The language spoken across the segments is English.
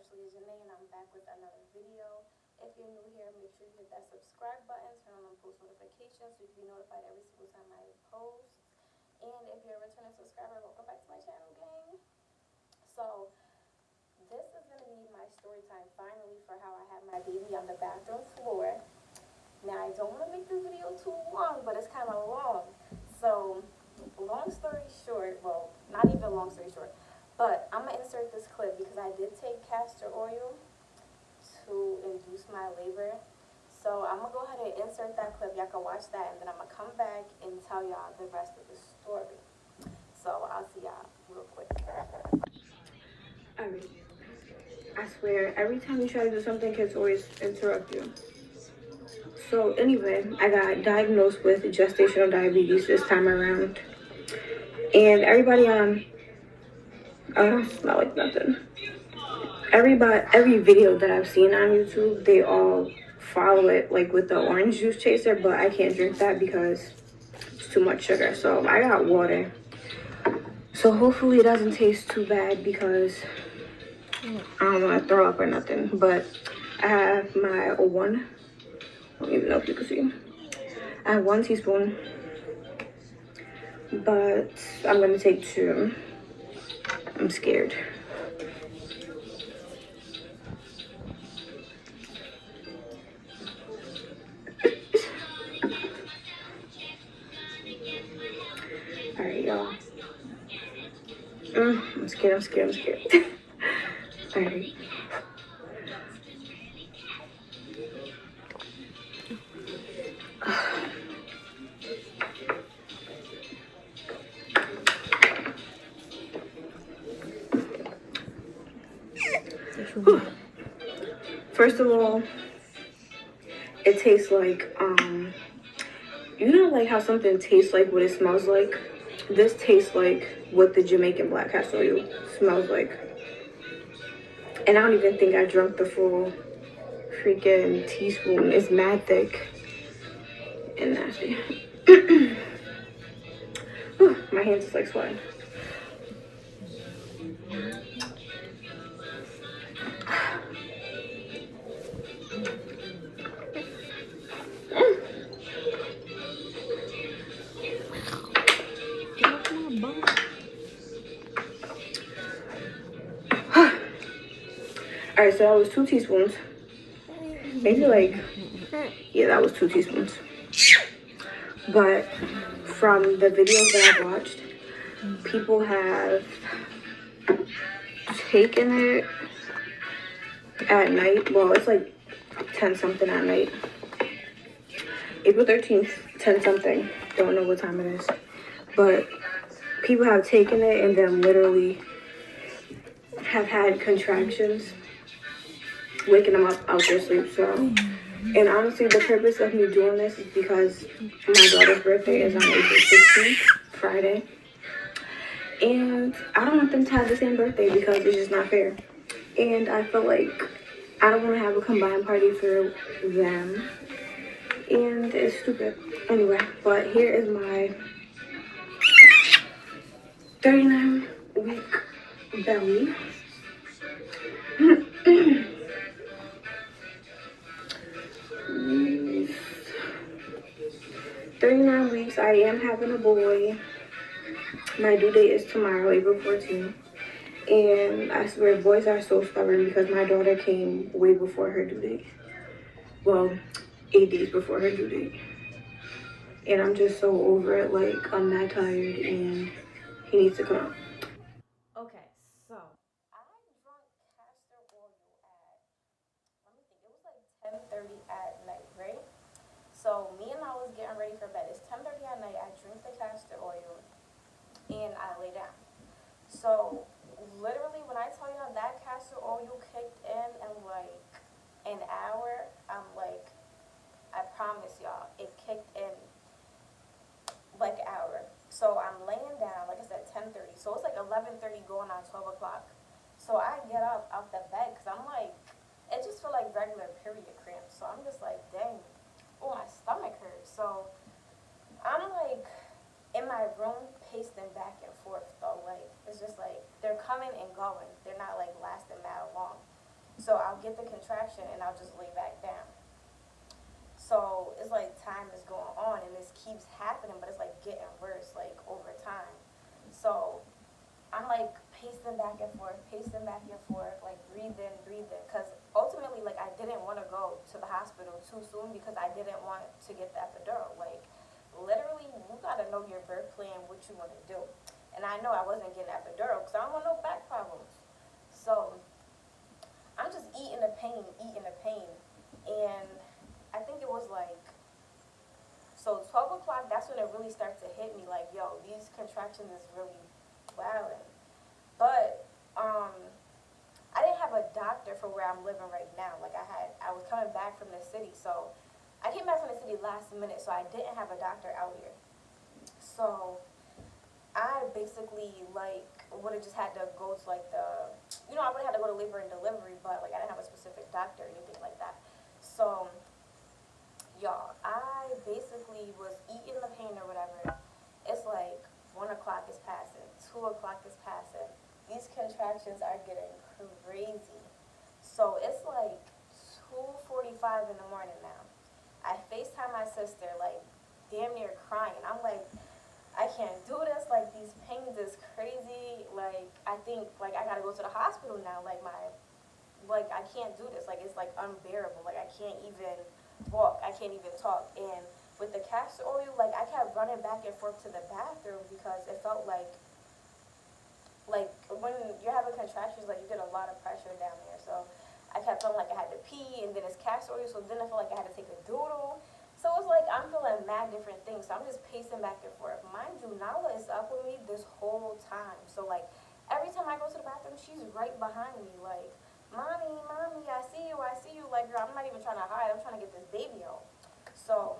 Essentially is Janae, and I'm back with another video. If you're new here, make sure you hit that subscribe button, turn on post notifications so you can be notified every single time I post. And if you're a returning subscriber, welcome back to my channel, gang. So this is gonna be my story time finally for how I had my baby on the bathroom floor. Now I don't want to make this video too long, but it's kind of long. So long story short, well, not even long story short, but I'm gonna insert this clip because I did take castor oil to induce my labor. So I'm gonna go ahead and insert that clip. Y'all can watch that, and then I'm gonna come back and tell y'all the rest of the story. So I'll see y'all real quick. Alright. I swear, every time you try to do something, kids always interrupt you. So anyway, I got diagnosed with gestational diabetes this time around. And everybody I don't smell like nothing. Every video that I've seen on YouTube, they all follow it like with the orange juice chaser, but I can't drink that because it's too much sugar. So I got water. So hopefully it doesn't taste too bad because I don't want to throw up or nothing. But I have my I don't even know if you can see. I have 1 teaspoon, but I'm gonna take 2. I'm scared. All right, y'all. I'm scared. All right. First of all, it tastes like, you know, like how something tastes like what it smells like? This tastes like what the Jamaican black castor oil smells like. And I don't even think I drank the full freaking teaspoon. It's mad thick and nasty. My hands is like sweating. All right, so that was 2 teaspoons. Maybe yeah, that was 2 teaspoons. But from the videos that I've watched, people have taken it at night. Well, it's like 10 something at night. April 13th, 10 something. Don't know what time it is. But people have taken it and then literally have had contractions, waking them up out their sleep. So, and honestly, the purpose of me doing this is because my daughter's birthday is on April 16th, Friday. And I don't want them to have the same birthday because it's just not fair. And I feel like I don't want to have a combined party for them. And it's stupid. Anyway, but here is my 39-week belly. 39 weeks. I am having a boy. My due date is tomorrow, April 14th. And I swear, boys are so stubborn because my daughter came way before her due date. Well, 8 days before her due date. And I'm just so over it. Like, I'm that tired and he needs to come out. Okay, so I drunk castor oil at, let me think, it was like 10:30 at night, right? So me and I was getting ready for bed. It's 10:30 at night. I drink the castor oil and I lay down. So literally when I tell y'all that castor oil kicked in like an hour, I'm like, I promise y'all, it kicked in like an hour. So I'm laying down, like I said, 10:30. So it's like 11:30 going on 12 o'clock. So I get up out the bed because I'm like, it just feel like regular period cramps. So I'm just like, dang, oh, my stomach hurts. So I'm like in my room pacing back and forth though. Like, it's just like they're coming and going. They're not like lasting that long. So I'll get the contraction and I'll just lay back down. So it's like time is going on and this keeps happening, but it's like getting worse like over time. So I'm like pacing back and forth, like breathing, because ultimately, like I didn't want to go to the hospital too soon because I didn't want to get the epidural. Like, literally, you gotta know your birth plan, what you want to do. And I know I wasn't getting epidural because I don't want no back problems. So I'm just eating the pain, and I think it was like so 12 o'clock. That's when it really starts to hit me. Like, yo, these contractions is really violent. But I didn't have a doctor for where I'm living right now. Like I was coming back from the city, so I came back from the city last minute, so I didn't have a doctor out here. So I basically like would have just had to go to like I would have had to go to labor and delivery, but like I didn't have a specific doctor or anything like that. So y'all, I basically was eating the pain or whatever. It's like 1 o'clock is passing, 2 o'clock is passing. These contractions are getting crazy. So it's like 2:45 in the morning now. I FaceTime my sister, like damn near crying. I'm like, I can't do this. Like these pains is crazy. Like I think like I gotta go to the hospital now. Like I can't do this. Like it's like unbearable. Like I can't even walk. I can't even talk. And with the castor oil, like I kept running back and forth to the bathroom because it felt like when you're having contractions, like you get a lot of pressure down there. So I kept feeling like I had to pee, and then it's castor oil, so then I felt like I had to take a doodle. So it's like I'm feeling mad different things. So I'm just pacing back and forth. Mind you, Nala is up with me this whole time. So like every time I go to the bathroom, she's right behind me. Like, mommy, I see you. Like, girl, I'm not even trying to hide. I'm trying to get this baby out. So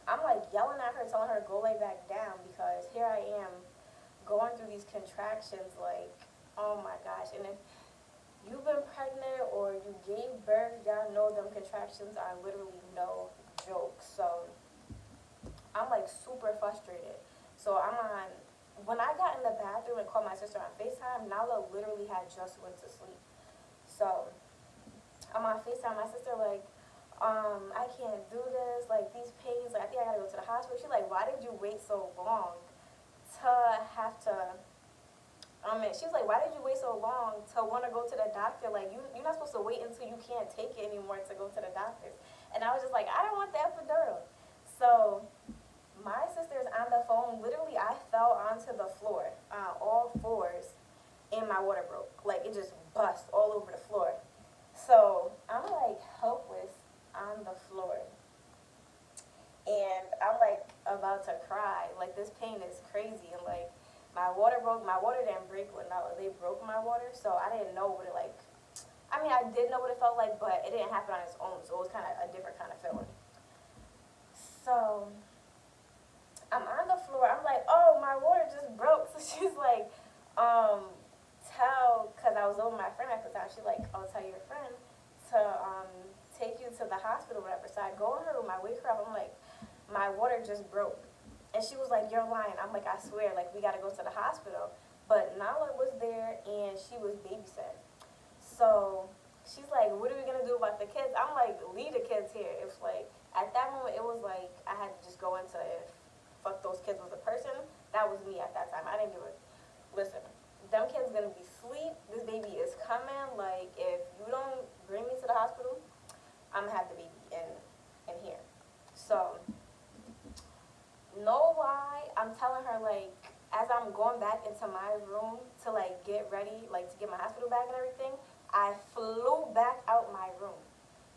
I'm like yelling at her, telling her to go lay back down because here I am going through these contractions. Like, oh my gosh. And if you've been pregnant or you gave birth, y'all know them contractions are literally no joke. So I'm like super frustrated. So when I got in the bathroom and called my sister on FaceTime, Nala literally had just went to sleep. So I'm on FaceTime, my sister like, I can't do this, like these pains, like I think I gotta go to the hospital. She's like, why did you wait so long to have to and she was like, why did you wait so long to want to go to the doctor? Like, you're not supposed to wait until you can't take it anymore to go to the doctors. And I was just like, I don't want the epidural. So my sister's on the phone. Literally, I fell onto the floor, all fours, and my water broke. Like, it just bust all over the floor. So I'm like helpless on the floor. And I'm like about to cry. Like, this pain is crazy. And like, my water broke. My water didn't break when they broke my water, so I didn't know what it like. I mean, I did know what it felt like, but it didn't happen on its own, so it was kind of a different kind of feeling. So I'm on the floor. I'm like, oh, my water just broke. So she's like, cause I was over my friend at the time. She's like, I'll tell your friend to take you to the hospital, whatever. So I go in her room. I wake her up. I'm like, my water just broke. And she was like, you're lying. I'm like, I swear, like, we got to go to the hospital. But Nala was there, and she was babysitting. So she's like, what are we going to do about the kids? I'm like, leave the kids here. It's like, at that moment, it was like, I had to just go into if fuck those kids was a person. That was me at that time. I didn't give a, listen, them kids going to be asleep. This baby is coming. Like, if you don't bring me to the hospital, I'm going to have the baby in here. So no lie, I'm telling her like as I'm going back into my room to like get ready, like to get my hospital bag and everything, I flew back out my room.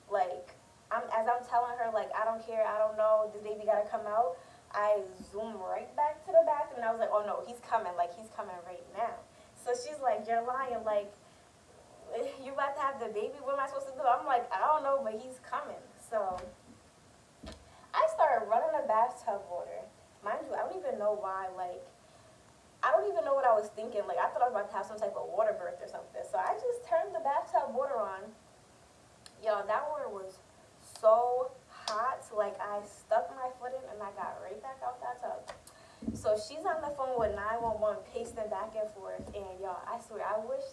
Like as I'm telling her like I don't care, I don't know, this baby gotta come out. I zoomed right back to the bathroom and I was like, oh no, he's coming right now. So she's like, you're lying, like you about to have the baby? What am I supposed to do? I'm like, I don't know, but he's coming. So I started running the bathtub water. Mind you, I don't even know why, like, I don't even know what I was thinking. Like, I thought I was about to have some type of water birth or something. So I just turned the bathtub water on. Yo, that water was so hot. Like, I stuck my foot in and I got right back out that tub. So she's on the phone with 911 pacing back and forth. And, y'all, I swear, I wish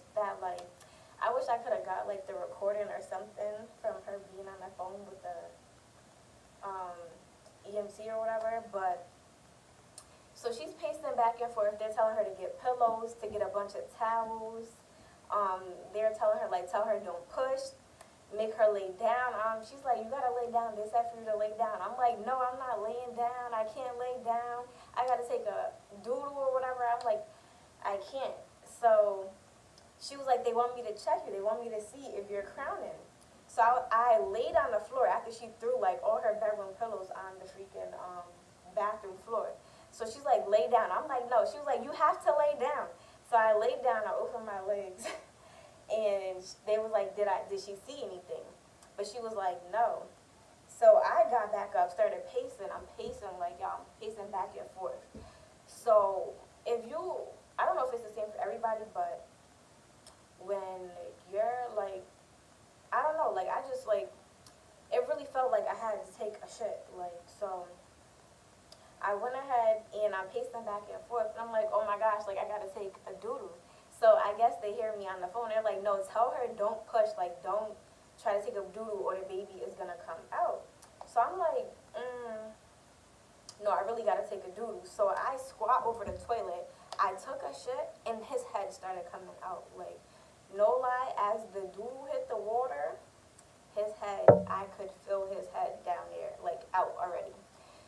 I could have got like the recording or something from her being on the phone with the um, EMC or whatever. But so she's pacing back and forth. They're telling her to get pillows, to get a bunch of towels. They're telling her like, tell her don't push, make her lay down. She's like, you gotta lay down. They said for you to lay down. I'm like, no, I'm not laying down. I can't lay down. I gotta take a doodle or whatever. I'm like, I can't. So she was like, they want me to check you. They want me to see if you're crowning. So I laid on the floor after she threw like all her bedroom pillows on the freaking bathroom floor. So she's like, lay down. I'm like, no. She was like, you have to lay down. So I laid down. I opened my legs, and they was like, did she see anything? But she was like, no. So I got back up, started pacing. I'm pacing like y'all. I'm pacing back and forth. So if you, I don't know if it's the same for everybody, but when you're like, I don't know, like I just like, it really felt like I had to take a shit. Like, so I went ahead and I'm pacing back and forth, and I'm like, oh my gosh, like I gotta take a doodle. So I guess they hear me on the phone. They're like, no, tell her don't push, like don't try to take a doodle or the baby is gonna come out. So I'm like, no, I really gotta take a doodle. So I squat over the toilet. I took a shit, and his head started coming out. Like, no lie, as the doodle hit the water, his head, I could feel his head down there, like out already.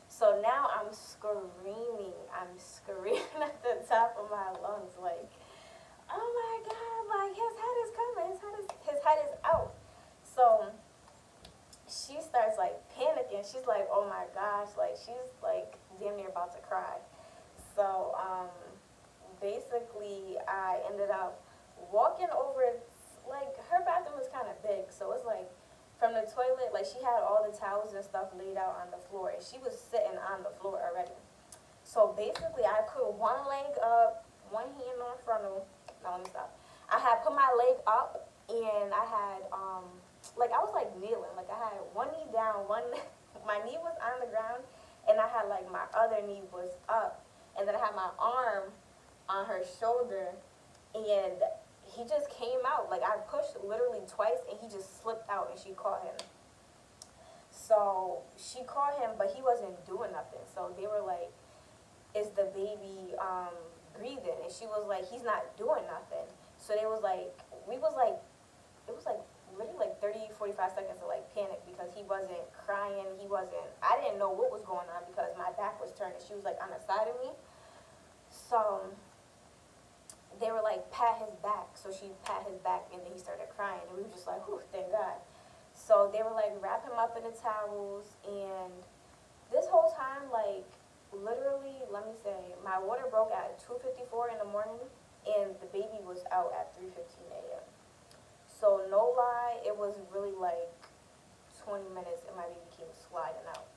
So now I'm screaming at the top of my lungs, like, oh my God, like his head is coming, his head is out. So she starts like panicking. She's like, oh my gosh, like she's like damn near about to cry. So basically I ended up walking over, like her bathroom was kind of big, so it's like from the toilet, like she had all the towels and stuff laid out on the floor, and she was sitting on the floor already. So basically I put one leg up, one hand on frontal. No, let me stop. I had put my leg up, and I had like I was like kneeling, like I had one knee down, my knee was on the ground, and I had like my other knee was up, and then I had my arm on her shoulder, and he just came out. Like I pushed literally twice, and he just slipped out, and she caught him. So she caught him, but he wasn't doing nothing. So they were like, is the baby breathing? And she was like, he's not doing nothing. So they was like, it was like literally like 30, 45 seconds of like panic, because he wasn't crying. I didn't know what was going on because my back was turned, and she was like on the side of me. So they were like, pat his back. So she pat his back, and then he started crying, and we were just like, whew, thank God. So they were like, wrap him up in the towels, and this whole time, like literally, let me say, my water broke at 2:54 in the morning, and the baby was out at 3:15 a.m. So no lie, it was really like 20 minutes, and my baby came sliding out.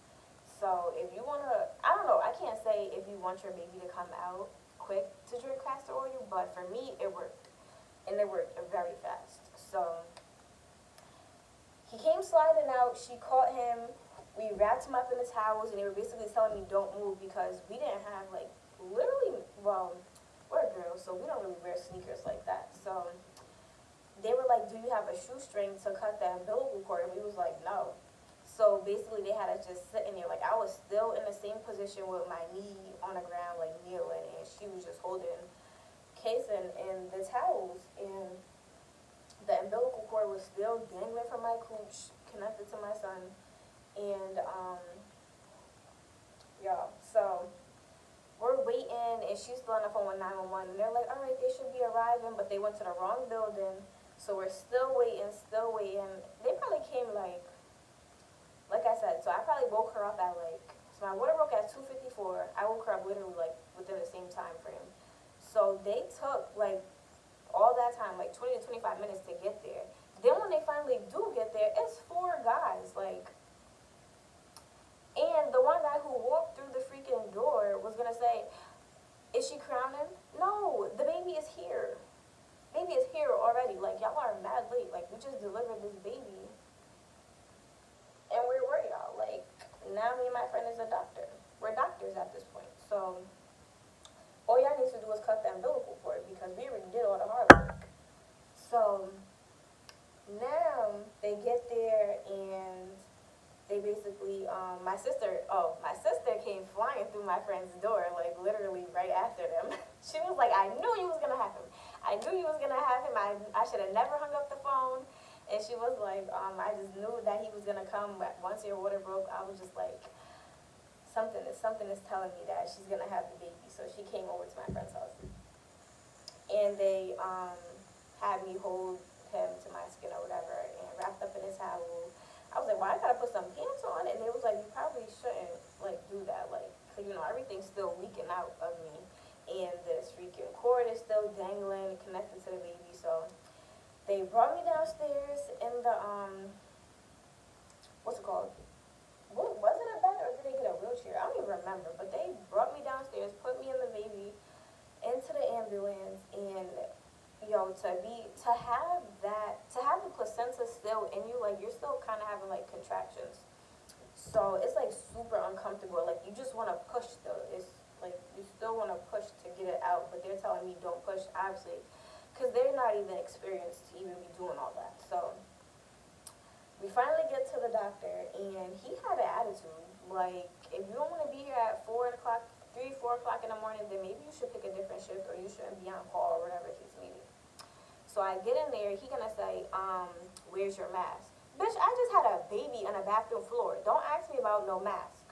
So if you wanna, I don't know, I can't say if you want your baby to come out quick to drink castor oil, but for me it worked, and it worked very fast. So he came sliding out. She caught him. We wrapped him up in the towels, and they were basically telling me don't move, because we didn't have like literally, well, we're girls, so we don't really wear sneakers like that. So they were like, do you have a shoestring to cut the umbilical cord? And we was like, no. So basically they had us just sitting there. Like I was still in the same position with my knee on the ground, like kneeling, and she was just holding Kayson in the towels, and the umbilical cord was still dangling from my cooch, connected to my son. And yeah, so we're waiting, and she's still on the phone with 911, and they're like, all right, they should be arriving, but they went to the wrong building. So we're still waiting. They probably came like I said, so I probably woke her up at like, so my water broke at 2:54. I woke her up literally like within the same time frame. So they took like all that time, like 20 to 25 minutes to get there. Then when they finally do get there, it's 4 guys, like, and the one guy who walked through the freaking door was gonna say, is she crowning? No, the baby is here. Baby is here already. Like, y'all are mad late. Like, we just delivered this baby. And where were y'all? Like, now me and my friend is a doctor. We're doctors at this point. So all y'all need to do is cut the umbilical cord, because we already did all the hard work. So Now they get there and they basically my sister came flying through my friend's door, like literally right after them. She was like, I knew you was gonna have him. I knew you was gonna have him. I should have never hung up the phone. And she was like, I just knew that he was gonna come. But once your water broke, I was just like, something is telling me that she's gonna have the baby. So she came over to my friend's house, and they had me hold him to my skin or whatever, and wrapped up in his towel. I was like, well, I gotta put some pants on, and they was like, you probably shouldn't like do that, like, cause you know everything's still leaking out of me, and this freaking cord is still dangling connected to the baby. So they brought me downstairs in the what's it called? What, was it a bed or did they get a wheelchair? I don't even remember. But they brought me downstairs, put me and the baby into the ambulance, and yo, to have the placenta still in you, like you're still kind of having like contractions. So it's like super uncomfortable. Like you just want to push though. It's like you still want to push to get it out, but they're telling me don't push, obviously, because they're not even experienced to even be doing all that. So we finally get to the doctor, and he had an attitude. Like, if you don't want to be here at 4 o'clock, 3, 4 o'clock in the morning, then maybe you should pick a different shift, or you shouldn't be on call, or whatever the case may be. So I get in there, he gonna say, where's your mask? Bitch, I just had a baby on a bathroom floor. Don't ask me about no mask.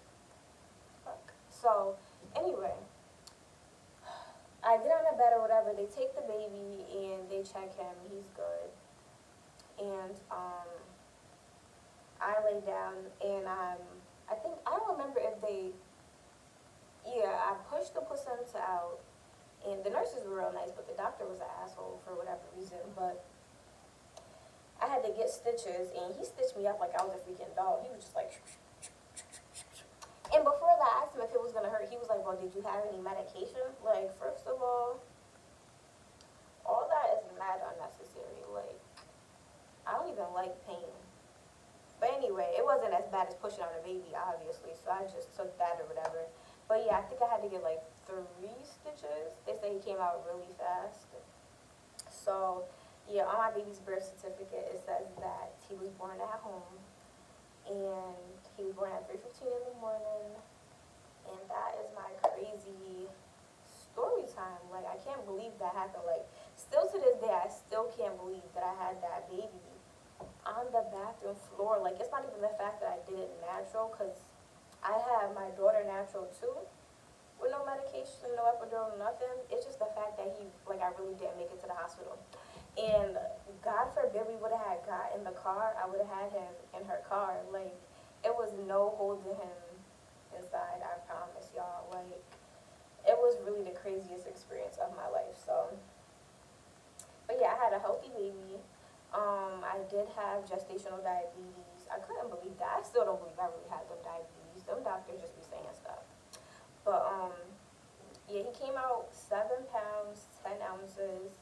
Fuck. So, anyway, I get on the bed or whatever, they take the baby, and they check him, he's good. And, I lay down, and I think, I don't remember if I pushed the placenta out, and the nurses were real nice, but the doctor was an asshole for whatever reason. But I had to get stitches, and he stitched me up like I was a freaking doll. He was just like, and before that, I asked him if it was gonna hurt. He was like, well, did you have any medication? Like, first of all that is mad unnecessary. Like, I don't even like pain. But anyway, it wasn't as bad as pushing on a baby, obviously, so I just took that or whatever. But yeah, I think I had to get like 3 stitches. They say he came out really fast. So yeah, on my baby's birth certificate, it says that he was born at home, and he was born at 3:15 in the morning. And that is my crazy story time. Like, I can't believe that happened. Like, still to this day, I still can't believe that I had that baby on the bathroom floor. Like, it's not even the fact that I did it natural, because I had my daughter natural too, with no medication, no epidural, nothing. It's just the fact that I really didn't make it to the hospital. And God forbid we would have had got in the car, I would have had him in her car. Like, it was no holding him inside, I promise y'all. Like, it was really the craziest experience of my life. So, but yeah, I had a healthy baby. I did have gestational diabetes. I couldn't believe that. I still don't believe I really had them diabetes. Them doctors just be saying stuff. But yeah, he came out 7 pounds 10 ounces,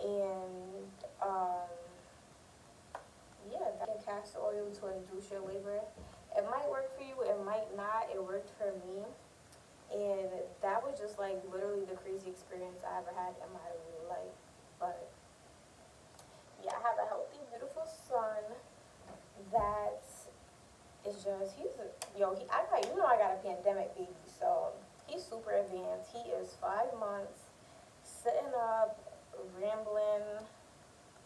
and yeah, that castor oil to induce your labor. It might work for you. It might not. It worked for me, and that was just like literally the crazy experience I ever had in my life. But yeah, I have a healthy, beautiful son that is just, I got a pandemic baby, so he's super advanced. He is 5 months, sitting up, rambling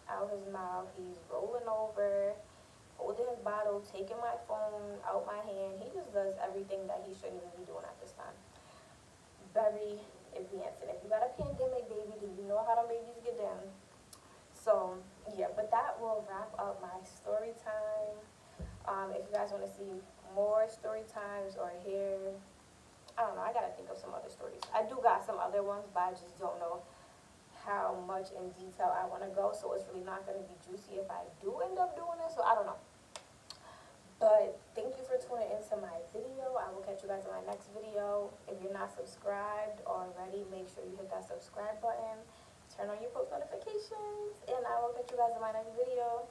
out his mouth. He's rolling over, holding his bottle, taking my phone out my hand. He just does everything that he shouldn't even be doing at this time. Very advanced. And if you got a pandemic baby, then you know how the babies get down. So, yeah, but that will wrap up my story time. If you guys want to see more story times or hear, I don't know, I got to think of some other stories. I do got some other ones, but I just don't know how much in detail I want to go, so it's really not going to be juicy if I do end up doing it, so I don't know. But thank you for tuning into my video. I will catch you guys in my next video. If you're not subscribed already, make sure you hit that subscribe button. Turn on your post notifications, and I will catch you guys in my next video.